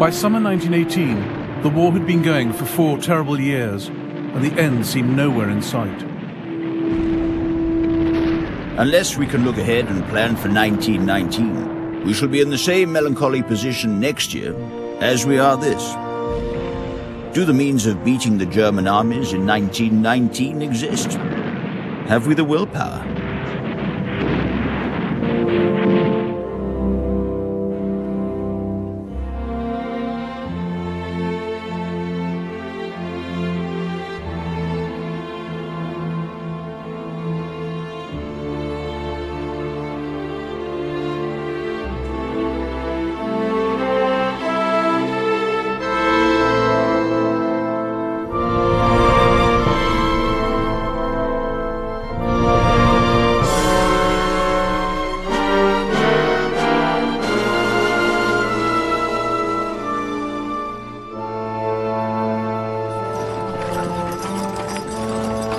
By summer 1918, the war had been going for 4 terrible years, and the end seemed nowhere in sight. Unless we can look ahead and plan for 1919, we shall be in the same melancholy position next year as we are this. Do the means of beating the German armies in 1919 exist? Have we the willpower?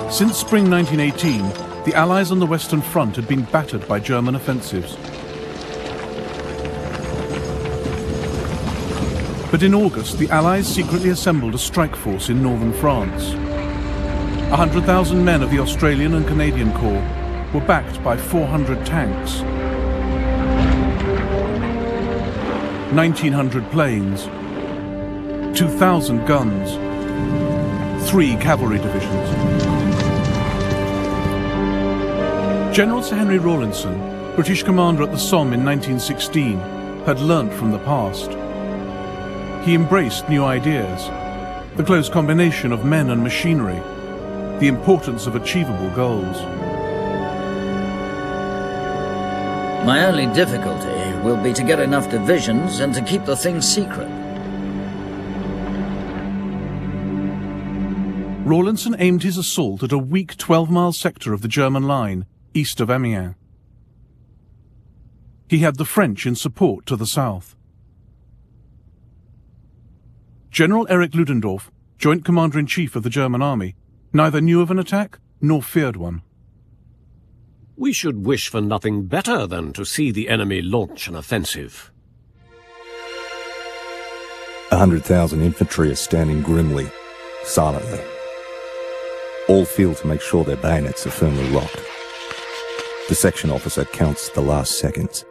Since spring 1918, the Allies on the Western Front had been battered by German offensives. But in August, the Allies secretly assembled a strike force in northern France. 100,000 men of the Australian and Canadian Corps were backed by 400 tanks, 1,900 planes, 2,000 guns, 3 cavalry divisions. General Sir Henry Rawlinson, British commander at the Somme in 1916, had learnt from the past. He embraced new ideas, the close combination of men and machinery, the importance of achievable goals. My only difficulty will be to get enough divisions and to keep the thing secret. Rawlinson aimed his assault at a weak 12-mile sector of the German line, east of Amiens. He had the French in support to the south. General Erich Ludendorff, Joint Commander-in-Chief of the German Army, neither knew of an attack nor feared one. We should wish for nothing better than to see the enemy launch an offensive. 100,000 infantry are standing grimly, silently. All feel to make sure their bayonets are firmly locked. The section officer counts the last seconds.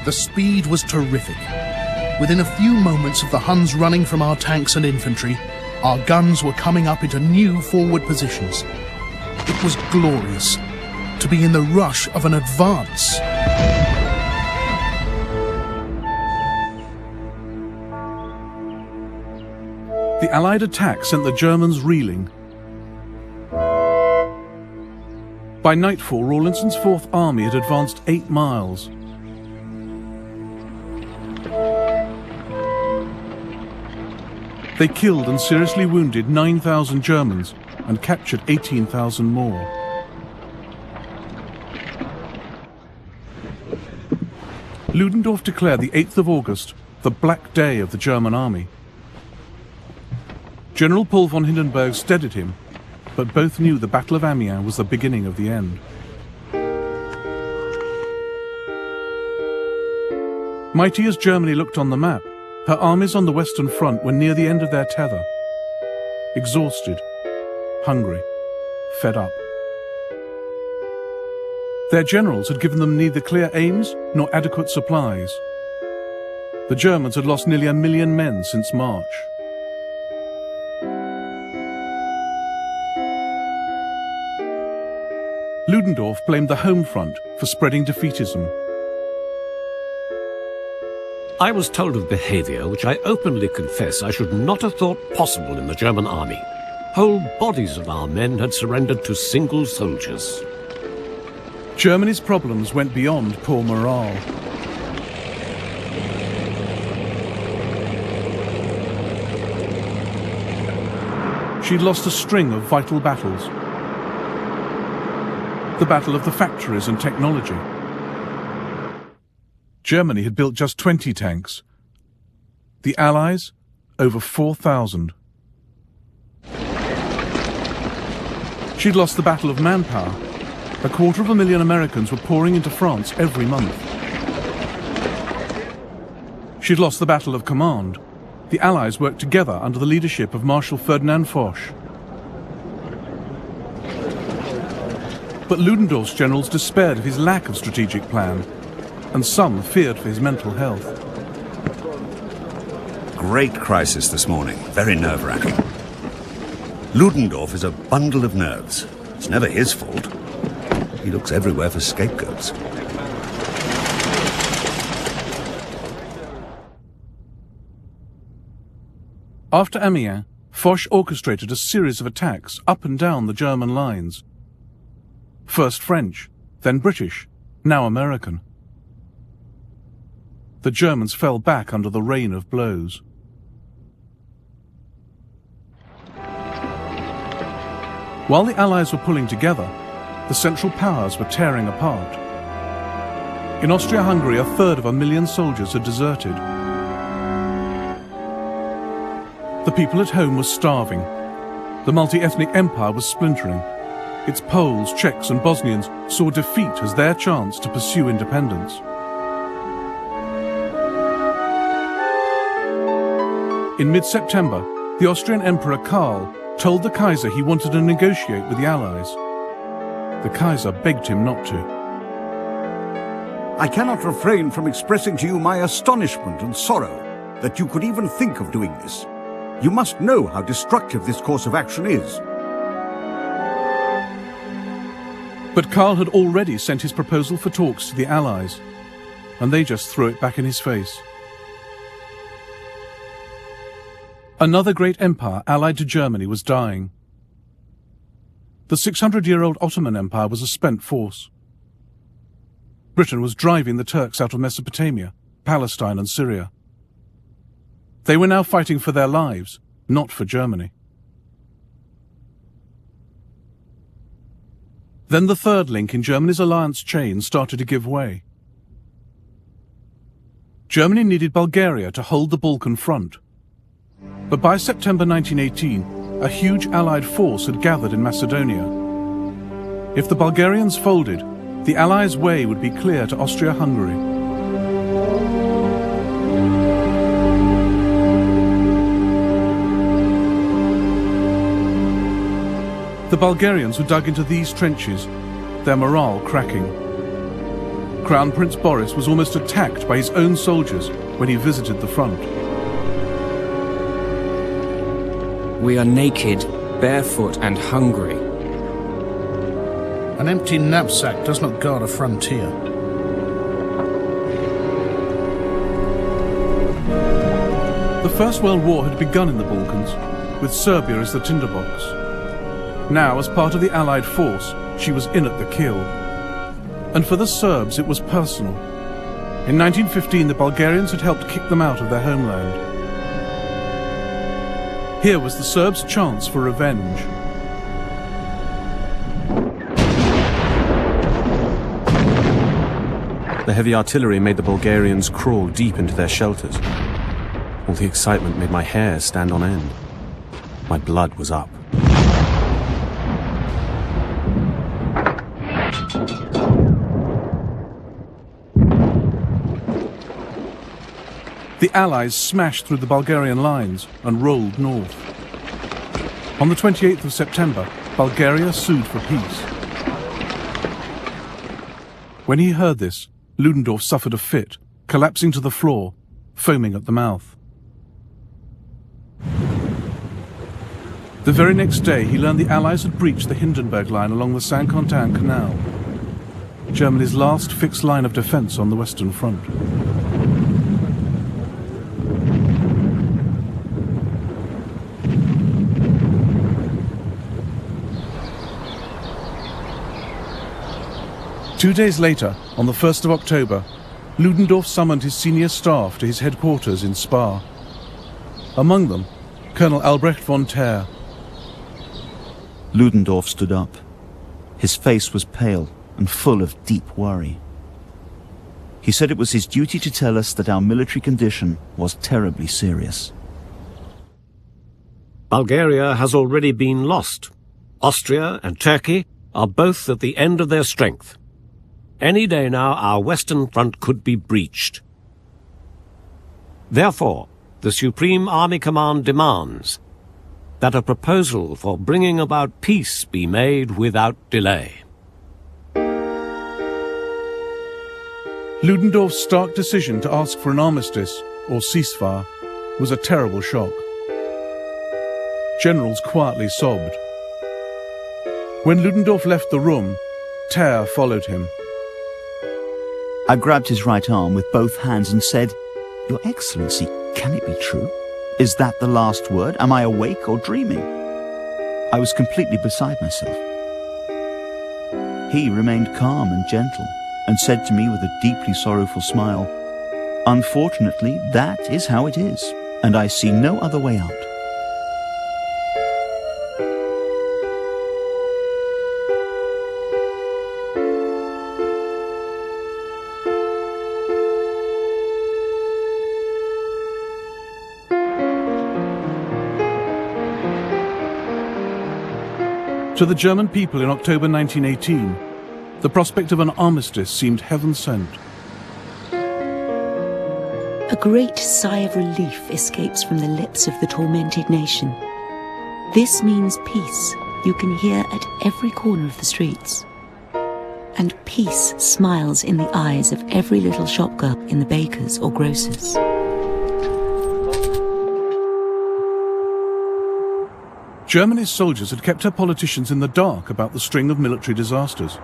The speed was terrific. Within a few moments of the Huns running from our tanks and infantry, our guns were coming up into new forward positions. It was glorious to be in the rush of an advance. The Allied attack sent the Germans reeling. By nightfall, Rawlinson's Fourth Army had advanced 8 miles. They killed and seriously wounded 9,000 Germans and captured 18,000 more. Ludendorff declared the 8th of August the Black Day of the German Army. General Paul von Hindenburg steadied him, but both knew the Battle of Amiens was the beginning of the end. Mighty as Germany looked on the map, her armies on the Western Front were near the end of their tether. Exhausted, hungry, fed up. Their generals had given them neither clear aims nor adequate supplies. The Germans had lost nearly 1 million men since March. Ludendorff blamed the home front for spreading defeatism. I was told of behavior which I openly confess I should not have thought possible in the German army. Whole bodies of our men had surrendered to single soldiers. Germany's problems went beyond poor morale. She'd lost a string of vital battles. The battle of the factories and technology, Germany had built just 20 tanks. The Allies, over 4,000. She'd lost the battle of manpower. 250,000 Americans were pouring into France every month. She'd lost the battle of command. The Allies worked together under the leadership of Marshal Ferdinand Foch. But Ludendorff's generals despaired of his lack of strategic plan, and some feared for his mental health. Great crisis this morning, very nerve-wracking. Ludendorff is a bundle of nerves. It's never his fault. He looks everywhere for scapegoats. After Amiens, Foch orchestrated a series of attacks up and down the German lines. First French, then British, now American. The Germans fell back under the rain of blows. While the Allies were pulling together, the Central Powers were tearing apart. In Austria-Hungary, 1/3 of a million soldiers had deserted. The people at home were starving. The multi-ethnic empire was splintering. Its Poles, Czechs and Bosnians saw defeat as their chance to pursue independence. In mid-September, the Austrian Emperor Karl told the Kaiser he wanted to negotiate with the Allies. The Kaiser begged him not to. I cannot refrain from expressing to you my astonishment and sorrow that you could even think of doing this. You must know how destructive this course of action is. But Karl had already sent his proposal for talks to the Allies, and they just threw it back in his face. Another great empire allied to Germany was dying. The 600-year-old Ottoman Empire was a spent force. Britain was driving the Turks out of Mesopotamia, Palestine and Syria. They were now fighting for their lives, not for Germany. Then the third link in Germany's alliance chain started to give way. Germany needed Bulgaria to hold the Balkan front. But by September 1918, a huge Allied force had gathered in Macedonia. If the Bulgarians folded, the Allies' way would be clear to Austria-Hungary. The Bulgarians who dug into these trenches, their morale cracking. Crown Prince Boris was almost attacked by his own soldiers when he visited the front. We are naked, barefoot and hungry. An empty knapsack does not guard a frontier. The First World War had begun in the Balkans, with Serbia as the tinderbox. Now, as part of the Allied force, she was in at the kill. And for the Serbs, it was personal. In 1915, the Bulgarians had helped kick them out of their homeland. Here was the Serbs' chance for revenge. The heavy artillery made the Bulgarians crawl deep into their shelters. All the excitement made my hair stand on end. My blood was up. The Allies smashed through the Bulgarian lines and rolled north. On the 28th of September, Bulgaria sued for peace. When he heard this, Ludendorff suffered a fit, collapsing to the floor, foaming at the mouth. The very next day, he learned the Allies had breached the Hindenburg Line along the Saint-Quentin Canal, Germany's last fixed line of defense on the Western Front. Two days later, on the 1st of October, Ludendorff summoned his senior staff to his headquarters in Spa. Among them, Colonel Albrecht von Thaer. Ludendorff stood up. His face was pale and full of deep worry. He said it was his duty to tell us that our military condition was terribly serious. Bulgaria has already been lost. Austria and Turkey are both at the end of their strength. Any day now, our Western Front could be breached. Therefore, the Supreme Army Command demands that a proposal for bringing about peace be made without delay. Ludendorff's stark decision to ask for an armistice, or ceasefire, was a terrible shock. Generals quietly sobbed. When Ludendorff left the room, terror followed him. I grabbed his right arm with both hands and said, "Your Excellency, can it be true? Is that the last word? Am I awake or dreaming?" I was completely beside myself. He remained calm and gentle and said to me with a deeply sorrowful smile, "Unfortunately, that is how it is, and I see no other way out." To the German people in October 1918, the prospect of an armistice seemed heaven-sent. A great sigh of relief escapes from the lips of the tormented nation. This means peace you can hear at every corner of the streets. And peace smiles in the eyes of every little shopgirl in the baker's or grocer's. Germany's soldiers had kept her politicians in the dark about the string of military disasters.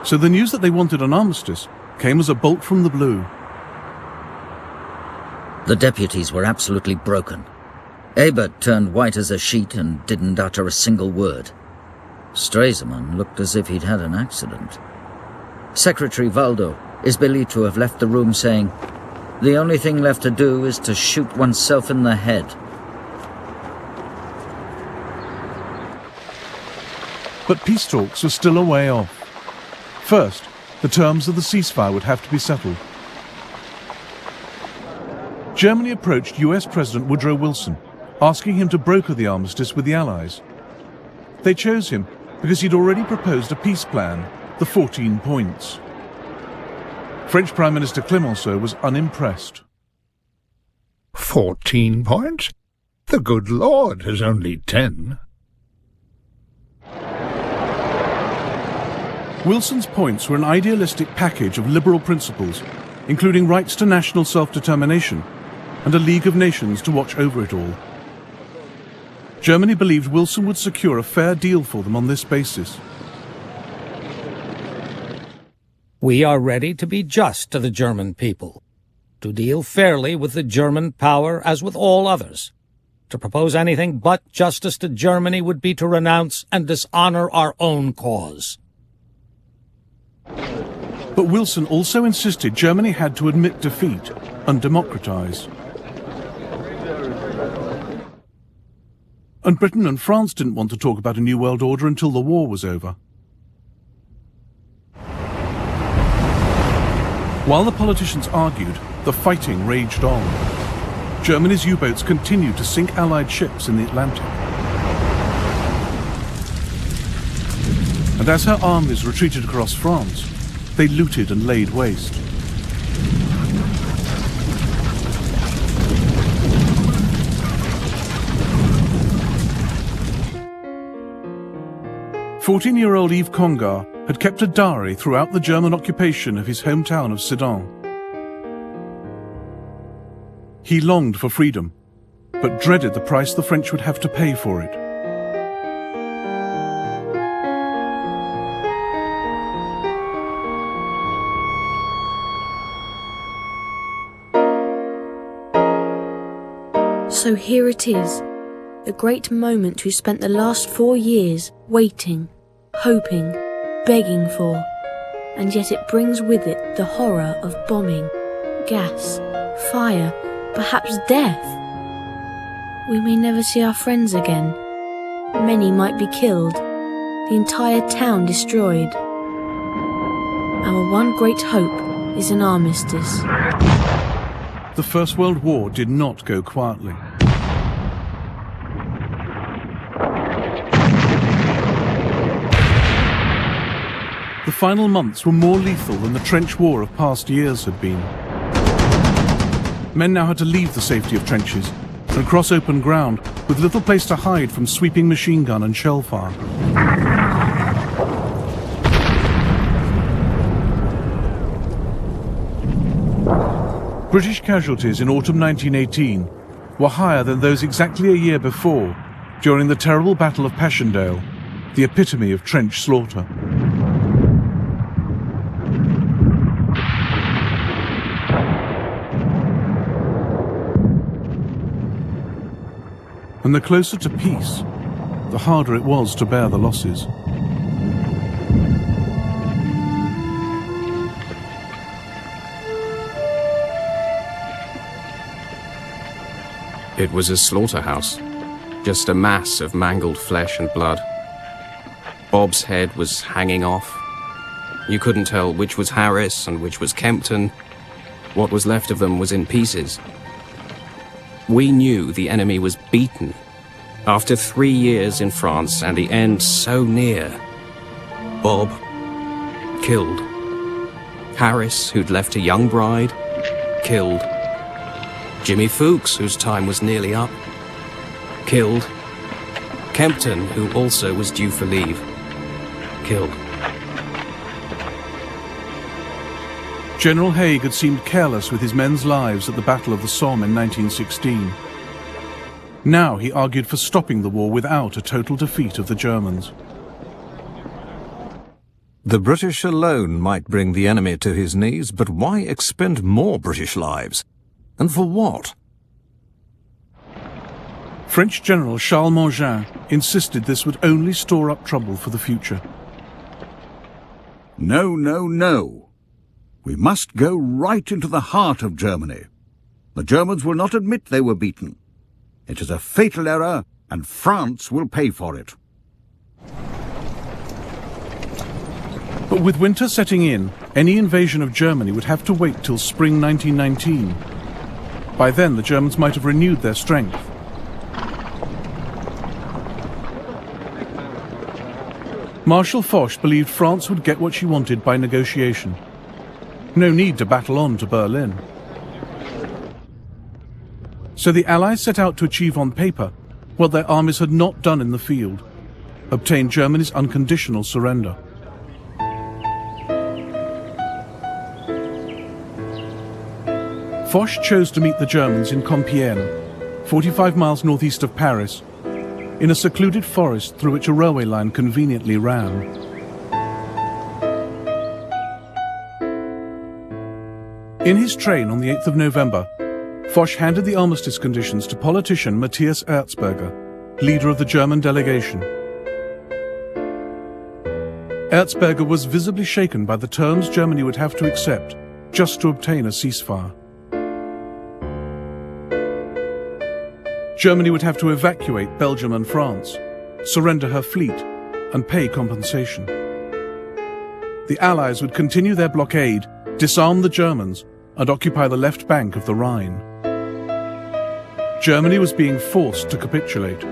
So the news that they wanted an armistice came as a bolt from the blue. The deputies were absolutely broken. Ebert turned white as a sheet and didn't utter a single word. Stresemann looked as if he'd had an accident. Secretary Waldo is believed to have left the room saying, "The only thing left to do is to shoot oneself in the head." But peace talks were still a way off. First, the terms of the ceasefire would have to be settled. Germany approached US President Woodrow Wilson, asking him to broker the armistice with the Allies. They chose him because he'd already proposed a peace plan, the 14 points. French Prime Minister Clemenceau was unimpressed. 14 points? The good Lord has only 10. Wilson's points were an idealistic package of liberal principles, including rights to national self-determination and a League of Nations to watch over it all. Germany believed Wilson would secure a fair deal for them on this basis. We are ready to be just to the German people, to deal fairly with the German power as with all others. To propose anything but justice to Germany would be to renounce and dishonor our own cause. But Wilson also insisted Germany had to admit defeat and democratize. And Britain and France didn't want to talk about a new world order until the war was over. While the politicians argued, the fighting raged on. Germany's U-boats continued to sink Allied ships in the Atlantic. And as her armies retreated across France, they looted and laid waste. "14-year-old Yves Congar had kept a diary throughout the German occupation of his hometown of Sedan. He longed for freedom, but dreaded the price the French would have to pay for it. So here it is, the great moment we spent the last 4 years waiting, hoping, begging for, and yet it brings with it the horror of bombing, gas, fire, perhaps death. We may never see our friends again. Many might be killed. the entire town destroyed. Our one great hope is an armistice. The First World War did not go quietly. The final months were more lethal than the trench war of past years had been. Men now had to leave the safety of trenches and cross open ground with little place to hide from sweeping machine gun and shell fire. British casualties in autumn 1918 were higher than those exactly a year before, during the terrible Battle of Passchendaele, the epitome of trench slaughter. And the closer to peace, the harder it was to bear the losses. It was a slaughterhouse, just a mass of mangled flesh and blood. Bob's head was hanging off. You couldn't tell which was Harris and which was Kempton. What was left of them was in pieces. We knew the enemy was beaten. After 3 years in France and the end so near. Bob, killed. Harris, who'd left a young bride, killed. Jimmy Fuchs, whose time was nearly up, killed. Kempton, who also was due for leave, killed. General Haig had seemed careless with his men's lives at the Battle of the Somme in 1916. Now he argued for stopping the war without a total defeat of the Germans. The British alone might bring the enemy to his knees, but why expend more British lives? And for what? French General Charles Mangin insisted this would only store up trouble for the future. No, no, no. We must go right into the heart of Germany. The Germans will not admit they were beaten. It is a fatal error, and France will pay for it. But with winter setting in, any invasion of Germany would have to wait till spring 1919. By then, the Germans might have renewed their strength. Marshal Foch believed France would get what she wanted by negotiation. No need to battle on to Berlin. So the Allies set out to achieve on paper what their armies had not done in the field: obtain Germany's unconditional surrender. Foch chose to meet the Germans in Compiègne, 45 miles northeast of Paris, in a secluded forest through which a railway line conveniently ran. In his train on the 8th of November, Foch handed the armistice conditions to politician Matthias Erzberger, leader of the German delegation. Erzberger was visibly shaken by the terms Germany would have to accept just to obtain a ceasefire. Germany would have to evacuate Belgium and France, surrender her fleet, and pay compensation. The Allies would continue their blockade, disarm the Germans, and occupy the left bank of the Rhine. Germany was being forced to capitulate.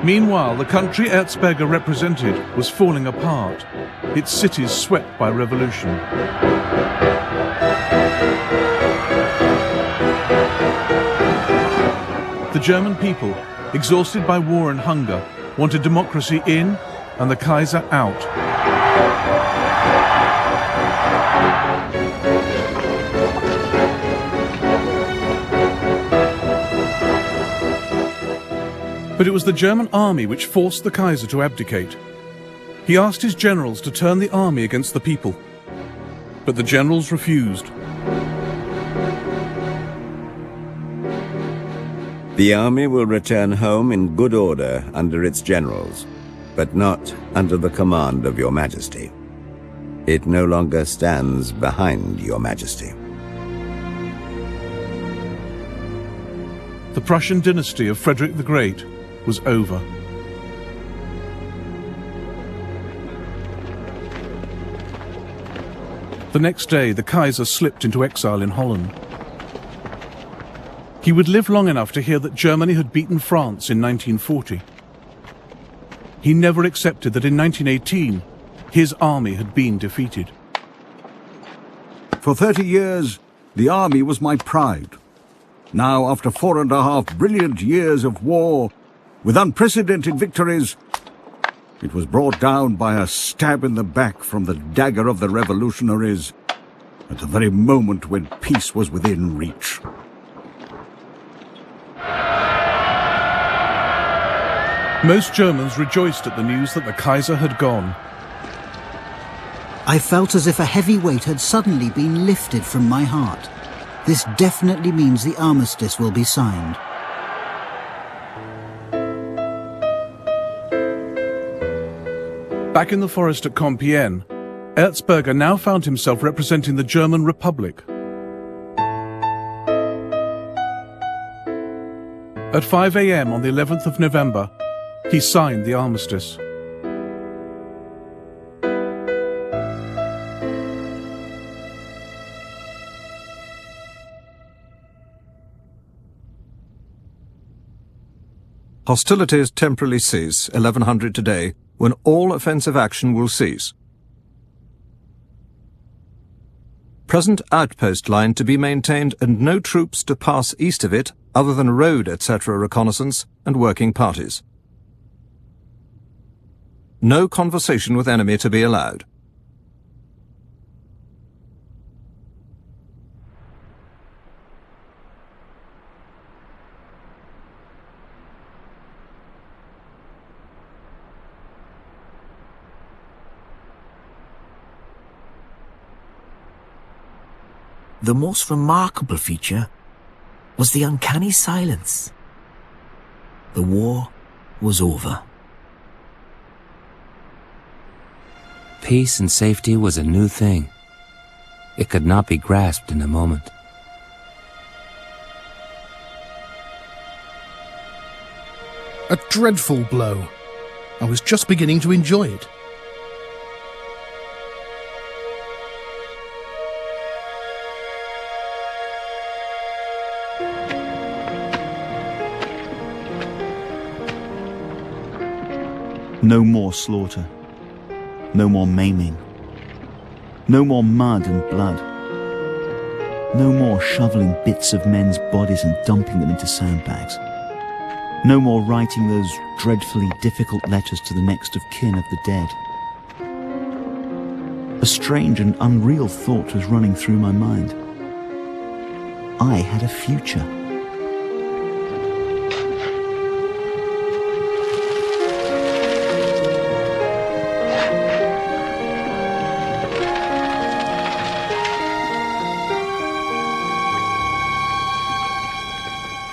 Meanwhile, the country Erzberger represented was falling apart, its cities swept by revolution. The German people, exhausted by war and hunger, wanted democracy in and the Kaiser out. But it was the German army which forced the Kaiser to abdicate. He asked his generals to turn the army against the people, but the generals refused. The army will return home in good order under its generals, but not under the command of your Majesty. It no longer stands behind your Majesty. the Prussian dynasty of Frederick the Great was over. The next day, the Kaiser slipped into exile in Holland. He would live long enough to hear that Germany had beaten France in 1940. He never accepted that in 1918, his army had been defeated. For 30 years, the army was my pride. Now, after 4.5 brilliant years of war, with unprecedented victories, it was brought down by a stab in the back from the dagger of the revolutionaries at the very moment when peace was within reach. Most Germans rejoiced at the news that the Kaiser had gone. I felt as if a heavy weight had suddenly been lifted from my heart. This definitely means the armistice will be signed. Back in the forest at Compiègne, Erzberger now found himself representing the German Republic. At 5 a.m. on the 11th of November, he signed the armistice. Hostilities temporarily cease, 1100 today, when all offensive action will cease. Present outpost line to be maintained and no troops to pass east of it other than road etc. reconnaissance and working parties. No conversation with enemy to be allowed. The most remarkable feature was the uncanny silence. The war was over. Peace and safety was a new thing. It could not be grasped in a moment. A dreadful blow. I was just beginning to enjoy it. No more slaughter. No more maiming. No more mud and blood. No more shoveling bits of men's bodies and dumping them into sandbags. No more writing those dreadfully difficult letters to the next of kin of the dead. A strange and unreal thought was running through my mind. I had a future.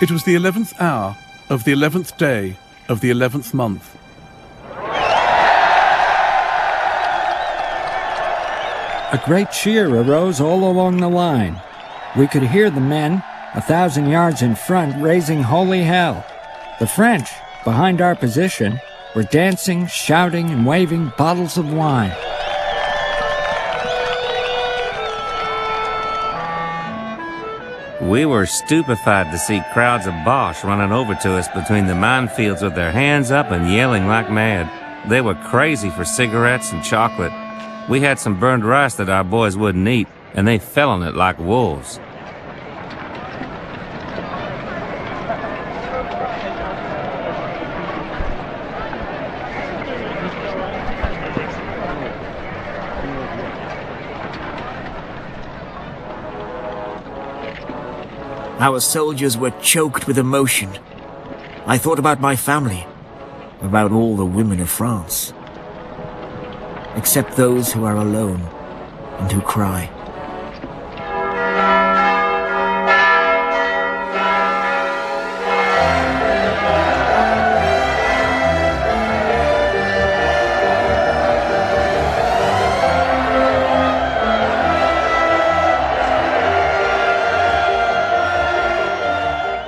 It was the 11th hour of the 11th day of the 11th month. A great cheer arose all along the line. We could hear the men, 1,000 yards in front, raising holy hell. The French, behind our position, were dancing, shouting, and waving bottles of wine. We were stupefied to see crowds of Boche running over to us between the minefields with their hands up and yelling like mad. They were crazy for cigarettes and chocolate. We had some burned rice that our boys wouldn't eat, and they fell on it like wolves. Our soldiers were choked with emotion. I thought about my family, about all the women of France. Except those who are alone and who cry.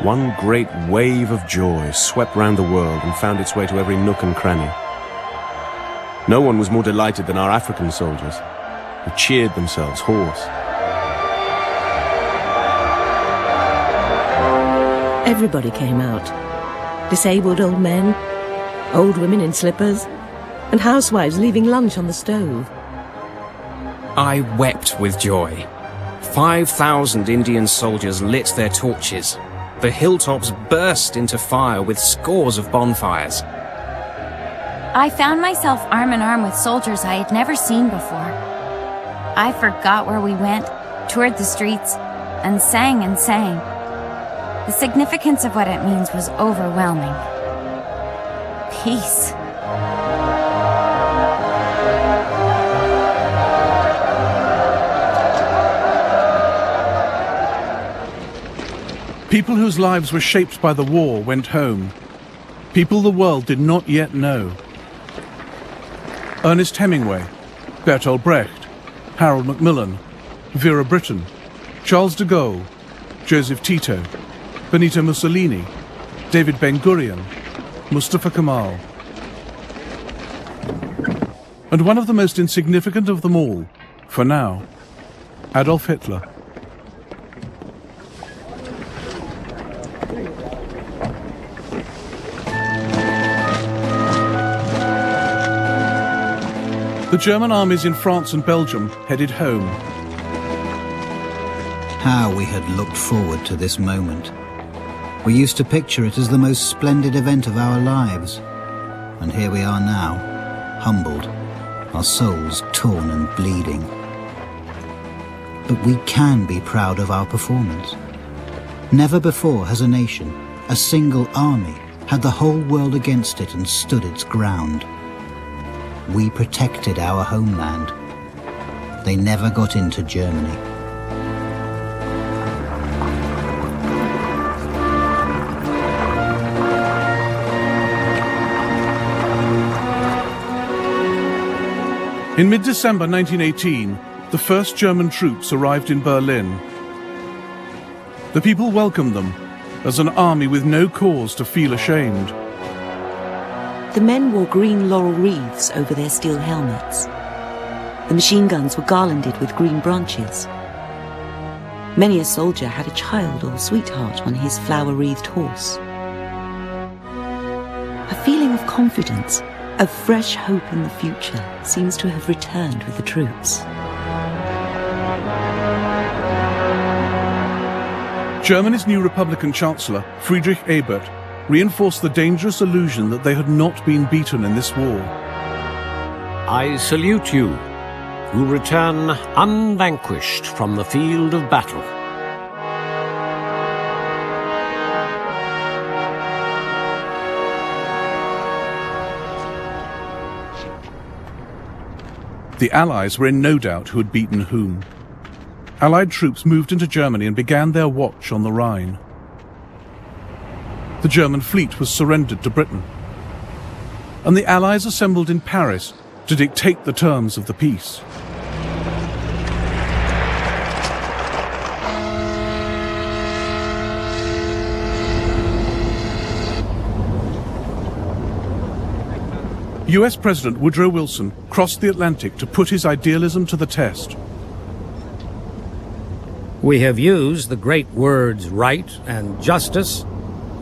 One great wave of joy swept round the world and found its way to every nook and cranny. No one was more delighted than our African soldiers, who cheered themselves hoarse. Everybody came out. Disabled old men, old women in slippers, and housewives leaving lunch on the stove. I wept with joy. 5,000 Indian soldiers lit their torches. The hilltops burst into fire with scores of bonfires. I found myself arm in arm with soldiers I had never seen before. I forgot where we went, toured the streets, and sang and sang. The significance of what it means was overwhelming. Peace. People whose lives were shaped by the war went home. People the world did not yet know. Ernest Hemingway, Bertolt Brecht, Harold Macmillan, Vera Brittain, Charles de Gaulle, Joseph Tito, Benito Mussolini, David Ben-Gurion, Mustafa Kemal. And one of the most insignificant of them all, for now, Adolf Hitler. The German armies in France and Belgium headed home. How we had looked forward to this moment. We used to picture it as the most splendid event of our lives. And here we are now, humbled, our souls torn and bleeding. But we can be proud of our performance. Never before has a nation, a single army, had the whole world against it and stood its ground. We protected our homeland. They never got into Germany. In mid-December 1918, the first German troops arrived in Berlin. The people welcomed them as an army with no cause to feel ashamed. The men wore green laurel wreaths over their steel helmets. The machine guns were garlanded with green branches. Many a soldier had a child or sweetheart on his flower-wreathed horse. A feeling of confidence, of fresh hope in the future, seems to have returned with the troops. Germany's new Republican Chancellor, Friedrich Ebert, reinforced the dangerous illusion that they had not been beaten in this war. I salute you, who return unvanquished from the field of battle. The Allies were in no doubt who had beaten whom. Allied troops moved into Germany and began their watch on the Rhine. The German fleet was surrendered to Britain, and the Allies assembled in Paris to dictate the terms of the peace. US President Woodrow Wilson crossed the Atlantic to put his idealism to the test. We have used the great words right and justice.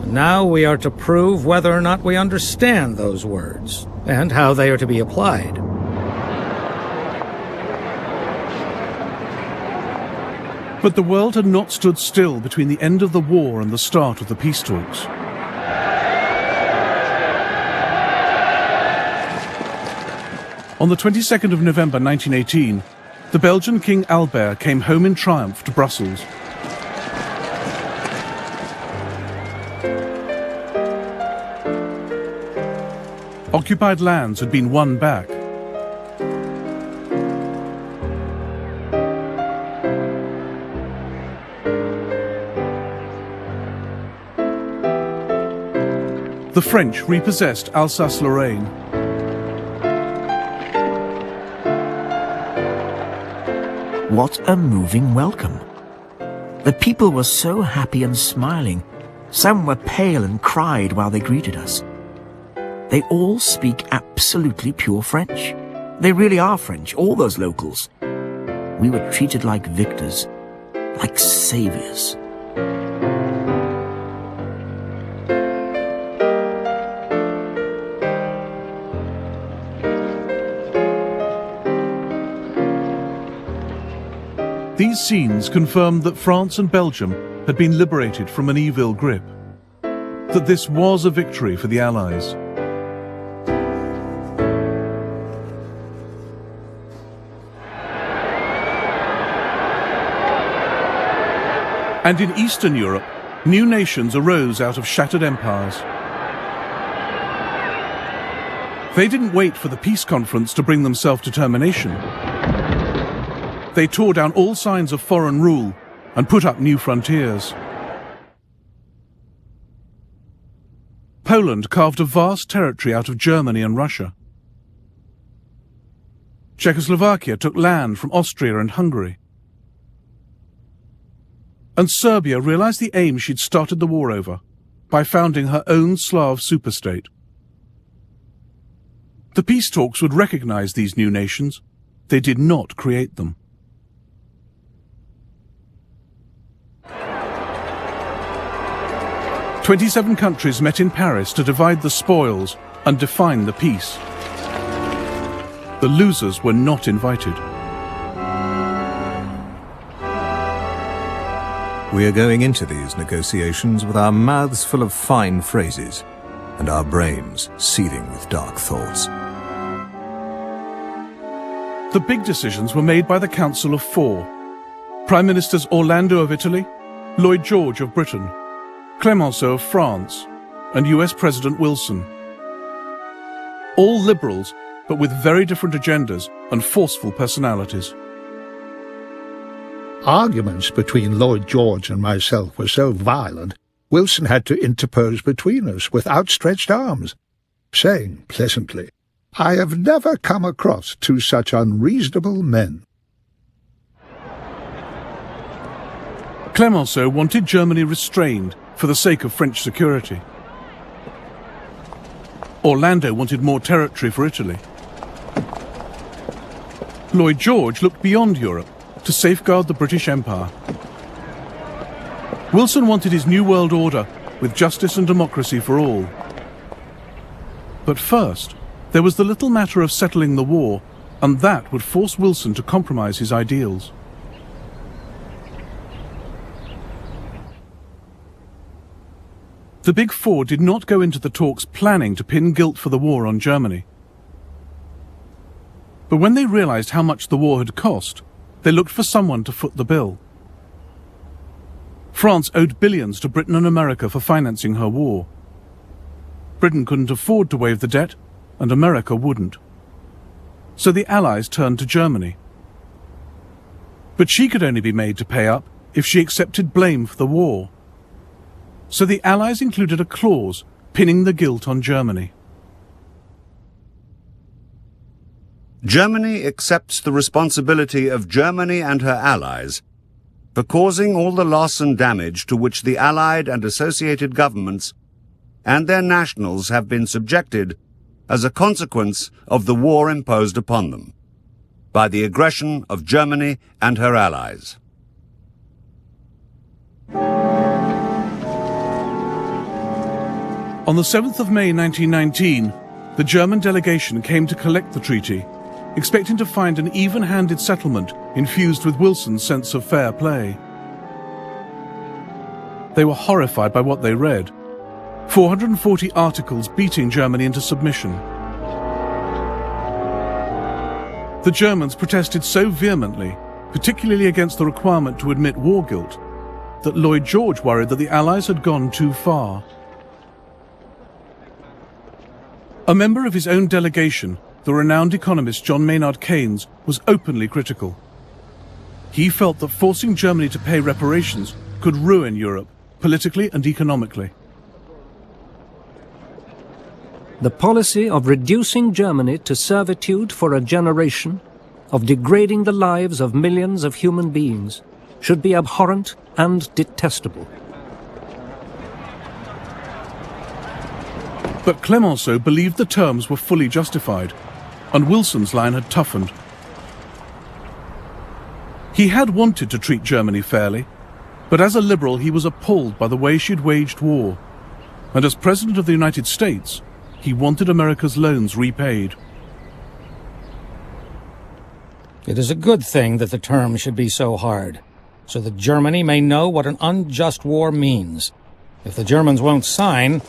Now we are to prove whether or not we understand those words, and how they are to be applied. But the world had not stood still between the end of the war and the start of the peace talks. On the 22nd of November 1918, the Belgian King Albert came home in triumph to Brussels. Occupied lands had been won back. The French repossessed Alsace-Lorraine. What a moving welcome. The people were so happy and smiling, Some were pale and cried while they greeted us. They all speak absolutely pure French. They really are French, all those locals. We were treated like victors, like saviors. These scenes confirmed that France and Belgium had been liberated from an evil grip, that this was a victory for the Allies. And in Eastern Europe, new nations arose out of shattered empires. They didn't wait for the peace conference to bring them self-determination. They tore down all signs of foreign rule and put up new frontiers. Poland carved a vast territory out of Germany and Russia. Czechoslovakia took land from Austria and Hungary. And Serbia realized the aim she'd started the war over by founding her own Slav superstate. The peace talks would recognize these new nations. They did not create them. "27 countries met in Paris to divide the spoils and define the peace. The losers were not invited. We are going into these negotiations with our mouths full of fine phrases and our brains seething with dark thoughts. The big decisions were made by the Council of Four. Prime Ministers Orlando of Italy, Lloyd George of Britain, Clemenceau of France, and US President Wilson. All liberals, but with very different agendas and forceful personalities. Arguments between Lloyd George and myself were so violent, Wilson had to interpose between us with outstretched arms, saying pleasantly, "I have never come across two such unreasonable men." Clemenceau wanted Germany restrained for the sake of French security. Orlando wanted more territory for Italy. Lloyd George looked beyond Europe to safeguard the British Empire. Wilson wanted his new world order with justice and democracy for all. But first, there was the little matter of settling the war, and that would force Wilson to compromise his ideals. The Big Four did not go into the talks planning to pin guilt for the war on Germany. But when they realized how much the war had cost, they looked for someone to foot the bill. France owed billions to Britain and America for financing her war. Britain couldn't afford to waive the debt, and America wouldn't. So the Allies turned to Germany. But she could only be made to pay up if she accepted blame for the war. So the Allies included a clause pinning the guilt on Germany. Germany accepts the responsibility of Germany and her allies for causing all the loss and damage to which the Allied and associated governments and their nationals have been subjected as a consequence of the war imposed upon them by the aggression of Germany and her allies. On the 7th of May 1919, the German delegation came to collect the treaty, expecting to find an even-handed settlement infused with Wilson's sense of fair play. They were horrified by what they read. 440 articles beating Germany into submission. The Germans protested so vehemently, particularly against the requirement to admit war guilt, that Lloyd George worried that the Allies had gone too far. A member of his own delegation, the renowned economist John Maynard Keynes, was openly critical. He felt that forcing Germany to pay reparations could ruin Europe, politically and economically. The policy of reducing Germany to servitude for a generation, of degrading the lives of millions of human beings, should be abhorrent and detestable. But Clemenceau believed the terms were fully justified, and Wilson's line had toughened. He had wanted to treat Germany fairly, but as a liberal he was appalled by the way she'd waged war, and as President of the United States, he wanted America's loans repaid. It is a good thing that the terms should be so hard, so that Germany may know what an unjust war means. If the Germans won't sign,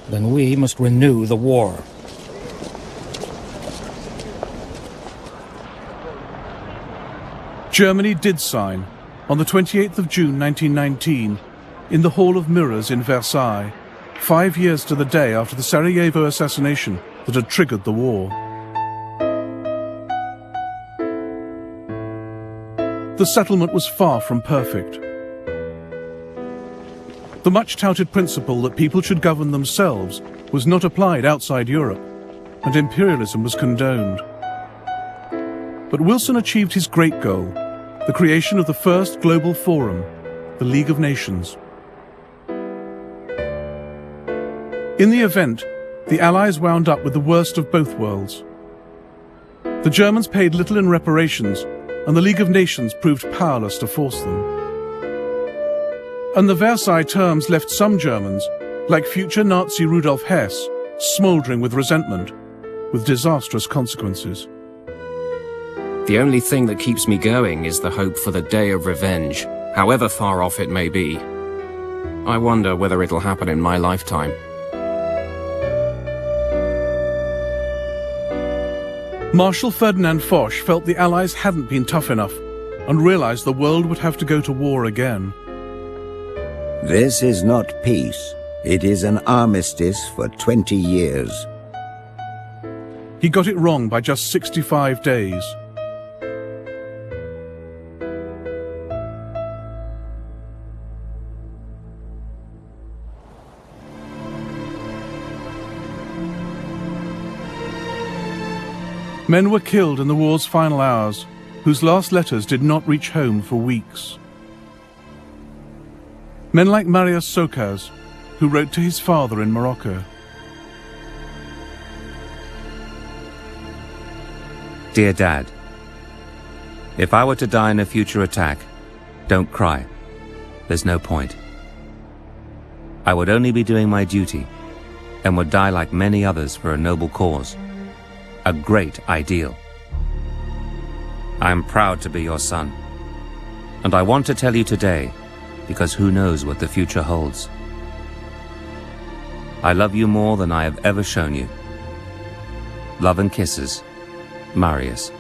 then we must renew the war. Germany did sign, on the 28th of June 1919, in the Hall of Mirrors in Versailles, 5 years to the day after the Sarajevo assassination that had triggered the war. The settlement was far from perfect. The much-touted principle that people should govern themselves was not applied outside Europe, and imperialism was condoned. But Wilson achieved his great goal, the creation of the first global forum, the League of Nations. In the event, the Allies wound up with the worst of both worlds. The Germans paid little in reparations, and the League of Nations proved powerless to force them. And the Versailles terms left some Germans, like future Nazi Rudolf Hess, smouldering with resentment, with disastrous consequences. The only thing that keeps me going is the hope for the day of revenge, however far off it may be. I wonder whether it'll happen in my lifetime. Marshal Ferdinand Foch felt the Allies hadn't been tough enough and realized the world would have to go to war again. This is not peace. It is an armistice for 20 years. He got it wrong by just 65 days. Men were killed in the war's final hours, whose last letters did not reach home for weeks. Men like Marius Socas, who wrote to his father in Morocco. Dear Dad, if I were to die in a future attack, don't cry. There's no point. I would only be doing my duty, and would die like many others for a noble cause. A great ideal. I am proud to be your son, and I want to tell you today, because who knows what the future holds. I love you more than I have ever shown you. Love and kisses, Marius.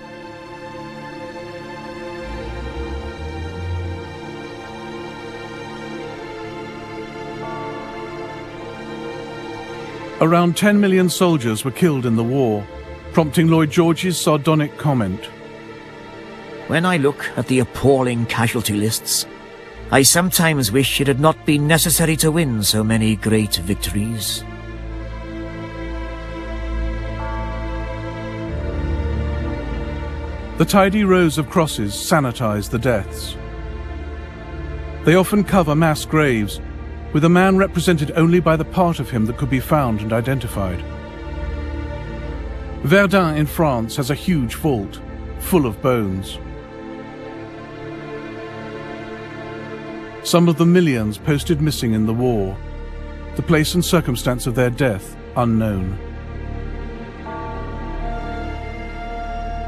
Around 10 million soldiers were killed in the war, prompting Lloyd George's sardonic comment. When I look at the appalling casualty lists, I sometimes wish it had not been necessary to win so many great victories. The tidy rows of crosses sanitize the deaths. They often cover mass graves, with a man represented only by the part of him that could be found and identified. Verdun in France has a huge vault, full of bones. Some of the millions posted missing in the war, the place and circumstance of their death unknown.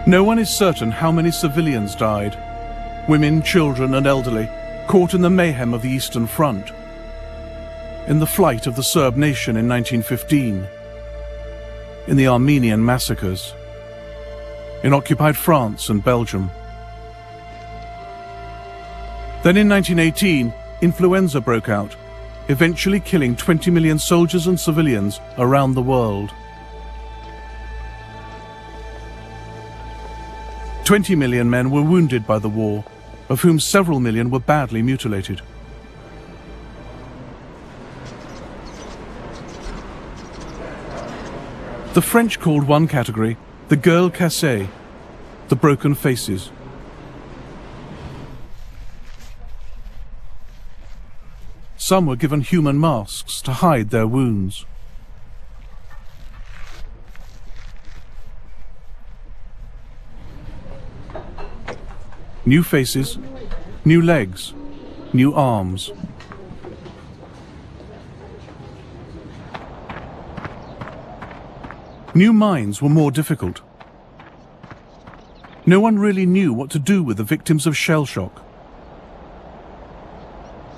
No one is certain how many civilians died, women, children and elderly, caught in the mayhem of the Eastern Front, in the flight of the Serb nation in 1915, in the Armenian massacres, in occupied France and Belgium. Then in 1918, influenza broke out, eventually killing 20 million soldiers and civilians around the world. 20 million men were wounded by the war, of whom several million were badly mutilated. The French called one category the gueules cassées, the broken faces. Some were given human masks to hide their wounds. New faces, new legs, new arms. New mines were more difficult. No one really knew what to do with the victims of shell shock.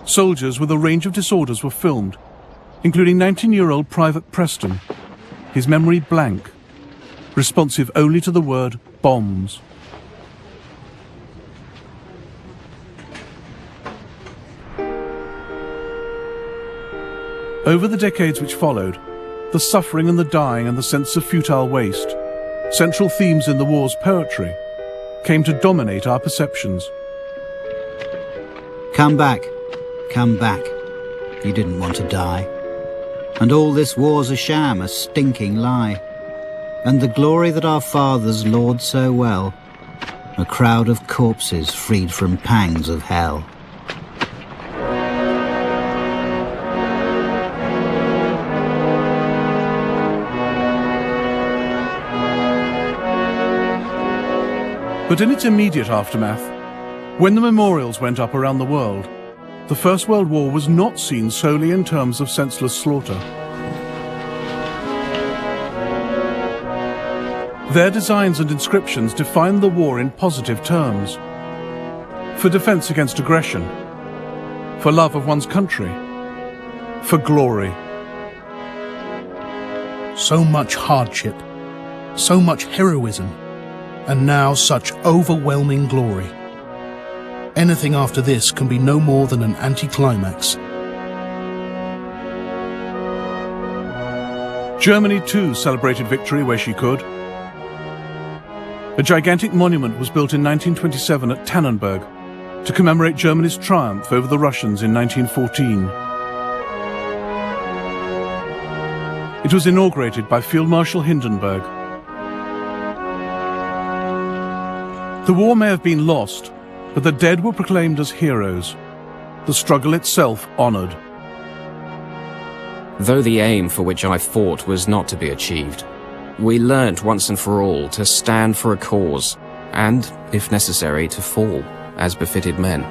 Soldiers with a range of disorders were filmed, including 19-year-old Private Preston, his memory blank, responsive only to the word bombs. Over the decades which followed, the suffering and the dying and the sense of futile waste, central themes in the war's poetry, came to dominate our perceptions. Come back, come back. You didn't want to die. And all this war's a sham, a stinking lie. And the glory that our fathers laud so well, a crowd of corpses freed from pangs of hell. But in its immediate aftermath, when the memorials went up around the world, the First World War was not seen solely in terms of senseless slaughter. Their designs and inscriptions defined the war in positive terms. For defense against aggression, for love of one's country, for glory. So much hardship, so much heroism, and now such overwhelming glory. Anything after this can be no more than an anticlimax. Germany too celebrated victory where she could. A gigantic monument was built in 1927 at Tannenberg to commemorate Germany's triumph over the Russians in 1914. It was inaugurated by Field Marshal Hindenburg. The war may have been lost, but the dead were proclaimed as heroes, the struggle itself honoured. Though the aim for which I fought was not to be achieved, we learnt once and for all to stand for a cause, and, if necessary, to fall, as befitted men.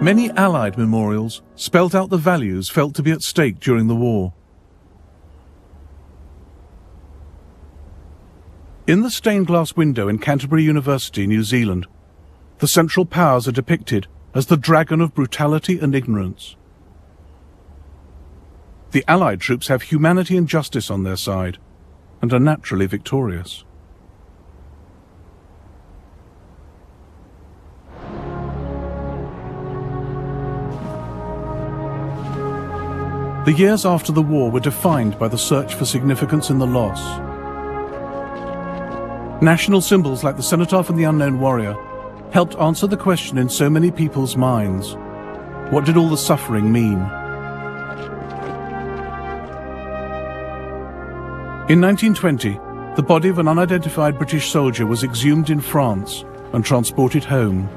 Many Allied memorials spelt out the values felt to be at stake during the war. In the stained glass window in Canterbury University, New Zealand, the Central Powers are depicted as the dragon of brutality and ignorance. The Allied troops have humanity and justice on their side, and are naturally victorious. The years after the war were defined by the search for significance in the loss. National symbols like the cenotaph and the unknown warrior helped answer the question in so many people's minds: what did all the suffering mean? In 1920, the body of an unidentified British soldier was exhumed in France and transported home.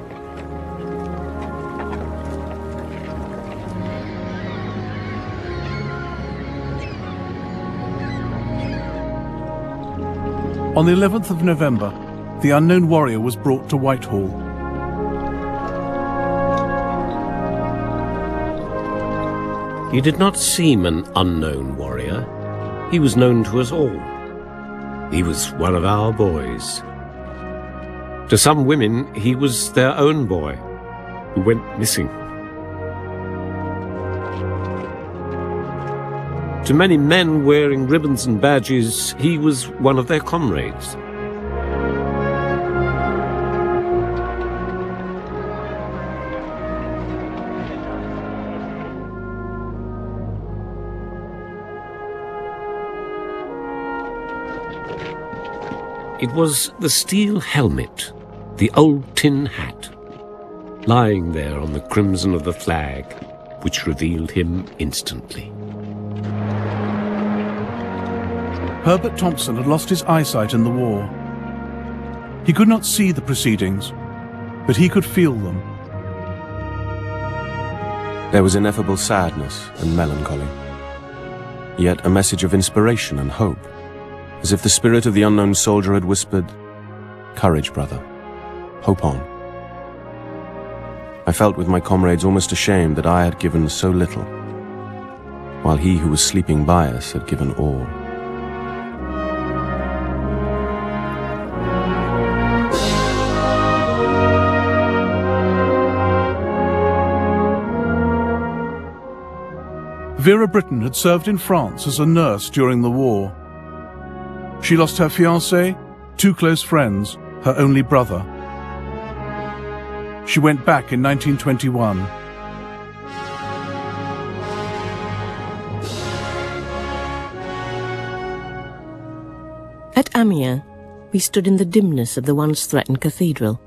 On the 11th of November, the unknown warrior was brought to Whitehall. He did not seem an unknown warrior. He was known to us all. He was one of our boys. To some women, he was their own boy, who went missing. To many men wearing ribbons and badges, he was one of their comrades. It was the steel helmet, the old tin hat, lying there on the crimson of the flag, which revealed him instantly. Herbert Thompson had lost his eyesight in the war. He could not see the proceedings, but he could feel them. There was ineffable sadness and melancholy, yet a message of inspiration and hope, as if the spirit of the unknown soldier had whispered, "Courage, brother. Hope on." I felt with my comrades almost ashamed that I had given so little, while he who was sleeping by us had given all. Vera Brittain had served in France as a nurse during the war. She lost her fiancé, 2 close friends, her only brother. She went back in 1921. At Amiens, we stood in the dimness of the once threatened cathedral.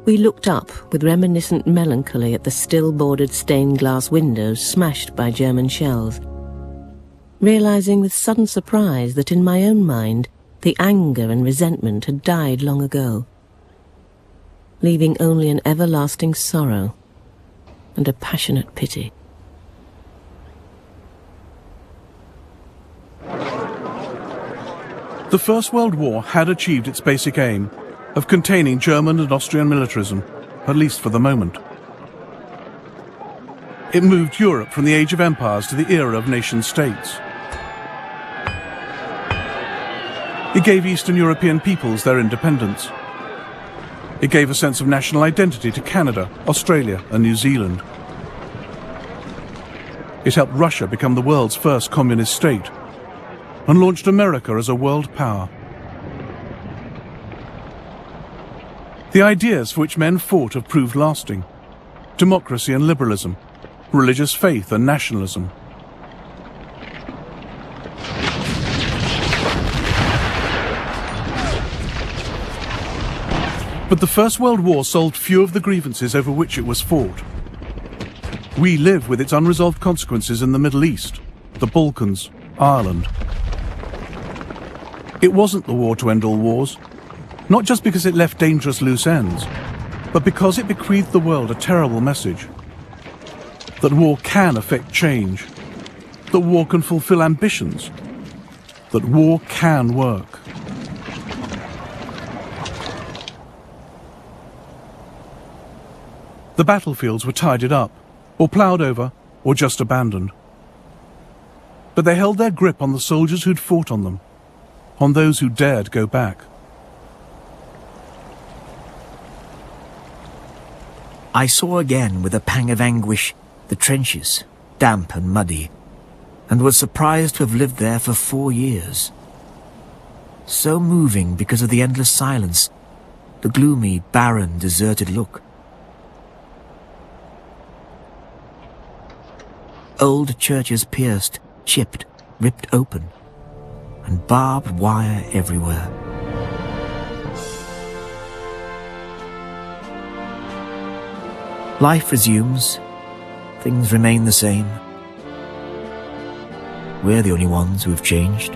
We looked up with reminiscent melancholy at the still-bordered stained glass windows smashed by German shells, realizing with sudden surprise that in my own mind the anger and resentment had died long ago, leaving only an everlasting sorrow and a passionate pity. The First World War had achieved its basic aim of containing German and Austrian militarism, at least for the moment. It moved Europe from the age of empires to the era of nation-states. It gave Eastern European peoples their independence. It gave a sense of national identity to Canada, Australia, and New Zealand. It helped Russia become the world's first communist state and launched America as a world power. The ideas for which men fought have proved lasting: democracy and liberalism, religious faith and nationalism. But the First World War solved few of the grievances over which it was fought. We live with its unresolved consequences in the Middle East, the Balkans, Ireland. It wasn't the war to end all wars, not just because it left dangerous loose ends, but because it bequeathed the world a terrible message: that war can affect change, that war can fulfill ambitions, that war can work. The battlefields were tidied up, or ploughed over, or just abandoned. But they held their grip on the soldiers who'd fought on them, on those who dared go back. I saw again with a pang of anguish the trenches, damp and muddy, and was surprised to have lived there for 4 years. So moving because of the endless silence, the gloomy, barren, deserted look. Old churches pierced, chipped, ripped open, and barbed wire everywhere. Life resumes. Things remain the same. We're the only ones who have changed.